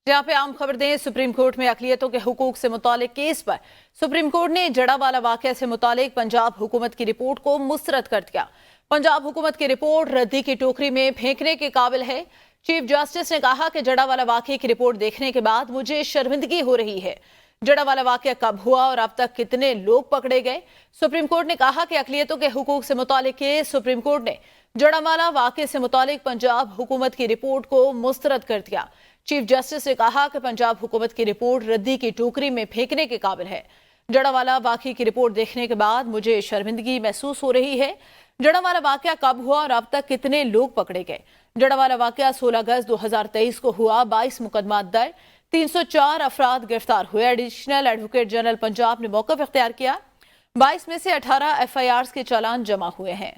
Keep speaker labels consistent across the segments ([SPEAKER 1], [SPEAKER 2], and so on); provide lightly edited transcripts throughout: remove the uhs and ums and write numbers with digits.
[SPEAKER 1] जहां पे आम खबर दें, सुप्रीम कोर्ट में अक़लियतों के हुकूक से मुतालिक केस पर सुप्रीम कोर्ट ने जड़ावाला वाक़या से मुतालिक पंजाब हुकूमत की रिपोर्ट को मुस्तरद कर दिया। पंजाब हुकूमत की रिपोर्ट रद्दी की टोकरी में फेंकने के काबिल है। चीफ जस्टिस ने कहा कि जड़ावाला वाक़े की रिपोर्ट देखने के बाद मुझे शर्मिंदगी हो रही है। जड़ावाला वाक़या कब हुआ और अब तक कितने लोग पकड़े गए? सुप्रीम कोर्ट ने कहा कि अक़लियतों के हुकूक से मुतालिक केस सुप्रीम कोर्ट ने जड़ावाला वाक़े से मुतालिक पंजाब हुकूमत की रिपोर्ट को मुस्तरद कर दिया। चीफ जस्टिस ने कहा कि पंजाब हुकूमत की रिपोर्ट रद्दी की टोकरी में फेंकने के काबिल है। जड़ावाला वाक़े की रिपोर्ट देखने के बाद मुझे शर्मिंदगी महसूस हो रही है। जड़ावाला वाक़या कब हुआ और अब तक कितने लोग पकड़े गए? जड़ावाला वाक़या 16 अगस्त 2023 को हुआ। 22 मुकदमा दर्ज, 304 अफराद गिरफ्तार हुए। एडिशनल एडवोकेट जनरल पंजाब ने मौक़िफ़ इख्तियार किया। 22 में से 18 FIRs के चालान जमा हुए हैं।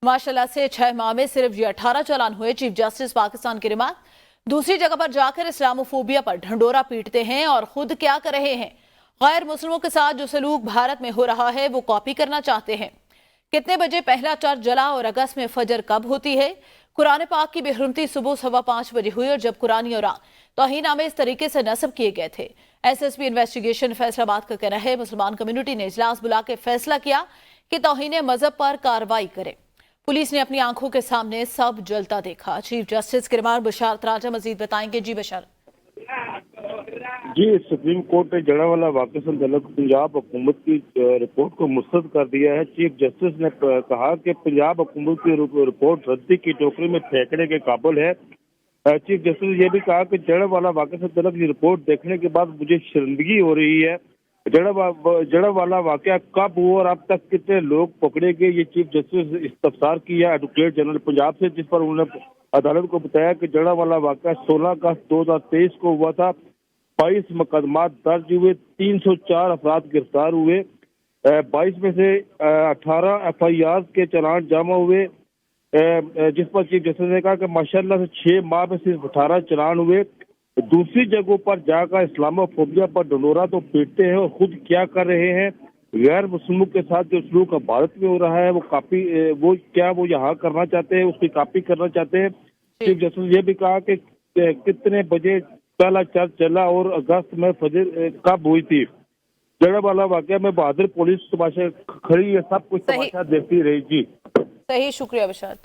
[SPEAKER 1] माशाल्लाह से 6 माह में सिर्फ ये 18 चालान हुए। चीफ जस्टिस पाकिस्तान की रिमार्क, दूसरी जगह पर जाकर इस्लामोफोबिया पर ढंडोरा पीटते हैं और खुद क्या कर रहे हैं? गैर मुस्लिमों के साथ जो सलूक भारत में हो रहा है वो कॉपी करना चाहते हैं। कितने बजे पहला चर्च जला और अगस्त में फजर कब होती है? कुरान पाक की बेहरमती सुबह 5:15 बजे हुई और जब कुरानी और तौहीन इस तरीके से नस्ब किए गए थे। SSP इन्वेस्टिगेशन फैसलाबाद का कहना है मुसलमान कम्युनिटी ने इजलास बुला के फैसला किया कि तौहीन मजहब पर कार्रवाई करे। पुलिस ने अपनी आंखों के सामने सब जलता देखा। चीफ जस्टिस के रिमार्क बशारत राजा मजीद बताएंगे। जी बशारत।
[SPEAKER 2] जी, सुप्रीम कोर्ट ने जड़ावाला वाक़े से मुतल्लिक़ पंजाब हुकूमत की रिपोर्ट को मुस्तरद कर दिया है। चीफ जस्टिस ने कहा कि पंजाब हुकूमत की रिपोर्ट रद्दी की टोकरी में फेंकने के काबिल है। चीफ जस्टिस ने यह भी कहा कि जड़ावाला वाक़े से मुतल्लिक़ रिपोर्ट देखने के बाद मुझे शर्मिंदगी हो रही है। जड़ावाला वाक़या कब हुआ और अब तक कितने लोग पकड़े गए, ये चीफ जस्टिस इस्तफसार किया एडवोकेट जनरल पंजाब से, जिस पर उन्होंने अदालत को बताया कि जड़ावाला वाक़या 16 अगस्त 2023 को हुआ था। 22 मुकदमा दर्ज हुए, 304 अफराद गिरफ्तार हुए। 22 में से 18 FIR के चालान जमा हुए, जिस पर चीफ जस्टिस ने कहा कि माशाल्लाह से 6 माह में सिर्फ 18 चालान हुए। दूसरी जगहों पर जाकर इस्लामोफोबिया पर ढंडोरा तो पीटते हैं और खुद क्या कर रहे हैं? गैर मुस्लिमों के साथ जो सलूक भारत में हो रहा है वो यहाँ करना चाहते हैं, उसकी कॉपी करना चाहते हैं। चीफ जस्टिस ने यह भी कहा कि कितने बजे पहला चर्च चला और अगस्त में फजर कब हुई थी। जड़ावाला वाक़या में बहादुर पुलिस तमाशा खड़ी है, सब कुछ तमाशा देखती रही। जी
[SPEAKER 1] सही, शुक्रिया बशारत।